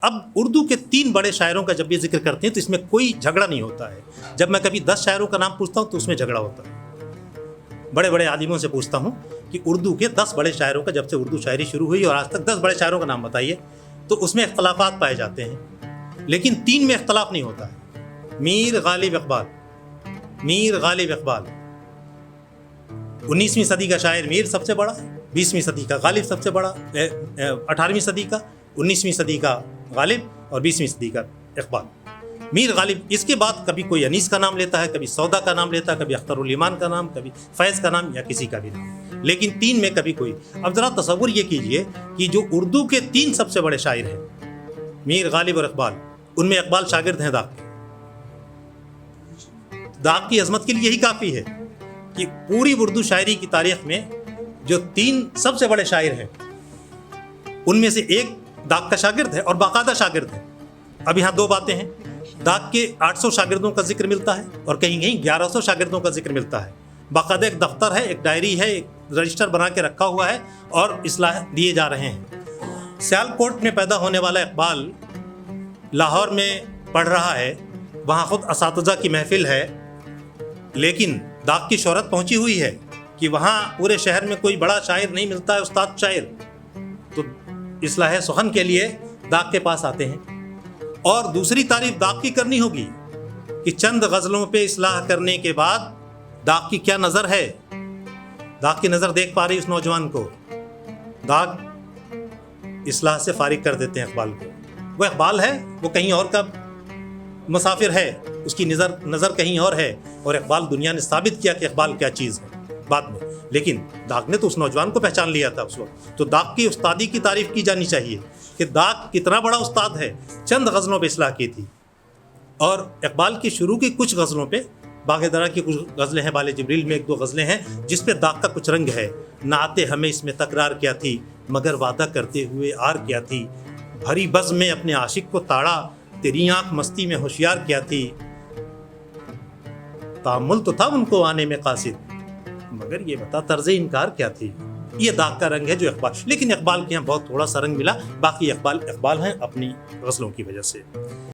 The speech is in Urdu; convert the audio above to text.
اب اردو کے 3 بڑے شاعروں کا جب یہ ذکر کرتے ہیں تو اس میں کوئی جھگڑا نہیں ہوتا ہے. جب میں کبھی 10 شاعروں کا نام پوچھتا ہوں تو اس میں جھگڑا ہوتا ہے. بڑے بڑے عالموں سے پوچھتا ہوں کہ اردو کے 10 بڑے شاعروں کا جب سے اردو شاعری شروع ہوئی اور آج تک 10 بڑے شاعروں کا نام بتائیے, تو اس میں اختلافات پائے جاتے ہیں, لیکن 3 میں اختلاف نہیں ہوتا ہے. میر غالب اقبال 19ویں صدی کا شاعر میر سب سے بڑا, 20ویں صدی کا غالب سب سے بڑا, 18ویں صدی کا, 19ویں صدی کا غالب اور 20ویں صدی کا اقبال. میر غالب, اس کے بعد کبھی کوئی انیس کا نام لیتا ہے, کبھی سودا کا نام لیتا ہے, کبھی اختر الایمان کا نام, کبھی فیض کا نام, یا کسی کا بھی نام, لیکن 3 میں کبھی کوئی. اب ذرا تصور یہ کیجئے کہ جو اردو کے 3 سب سے بڑے شاعر ہیں, میر غالب اور اقبال, ان میں اقبال شاگرد ہیں داغ کے. داغ کی عظمت کے لیے یہی کافی ہے کہ پوری اردو شاعری کی تاریخ میں جو 3 سب سے بڑے شاعر ہیں, ان میں سے ایک داغ کا شاگرد ہے اور باقاعدہ شاگرد ہے. اب یہاں 2 باتیں ہیں. داغ کے 800 شاگردوں کا ذکر ملتا ہے اور کہیں کہیں 1100 شاگردوں کا ذکر ملتا ہے. باقاعدہ ایک دفتر ہے, ایک ڈائری ہے, ایک رجسٹر بنا کے رکھا ہوا ہے اور اصلاح دیے جا رہے ہیں. سیالکوٹ میں پیدا ہونے والا اقبال لاہور میں پڑھ رہا ہے, وہاں خود اساتذہ کی محفل ہے, لیکن داغ کی شہرت پہنچی ہوئی ہے کہ وہاں پورے شہر میں کوئی بڑا شاعر نہیں ملتا ہے, استاد شاعر. تو اصلاح سخن کے لیے داغ کے پاس آتے ہیں. اور دوسری تعریف داغ کی کرنی ہوگی کہ چند غزلوں پہ اصلاح کرنے کے بعد داغ کی کیا نظر ہے. داغ کی نظر دیکھ پا رہی اس نوجوان کو, داغ اصلاح سے فارغ کر دیتے ہیں اقبال کو. وہ اقبال ہے, وہ کہیں اور کا مسافر ہے, اس کی نظر کہیں اور ہے, اور اقبال, دنیا نے ثابت کیا کہ اقبال کیا چیز ہے بعد میں, لیکن داغ نے تو اس نوجوان کو پہچان لیا تھا اس وقت. تو داغ کی استادی کی تعریف کی جانی چاہیے کہ داغ کتنا بڑا استاد ہے, چند غزلوں پہ اصلاح کی تھی. اور اقبال کی شروع کی کچھ غزلوں پہ, باغ درا کی کچھ غزلیں ہیں, بال جبریل میں 1-2 غزلیں ہیں جس پہ داغ کا کچھ رنگ ہے. نعت ہمیں اس میں تکرار کیا تھی, مگر وعدہ کرتے ہوئے آر کیا تھی, بھری بزم میں اپنے عاشق کو تاڑا, تیری آنکھ مستی میں ہوشیار کیا تھی. تامل تو تھا ان کو آنے میں قاصد, مگر یہ بتا طرز انکار کیا تھی. یہ داغ کا رنگ ہے جو اقبال, لیکن اقبال کے یہاں بہت تھوڑا سا رنگ ملا, باقی اقبال ہیں اپنی غزلوں کی وجہ سے.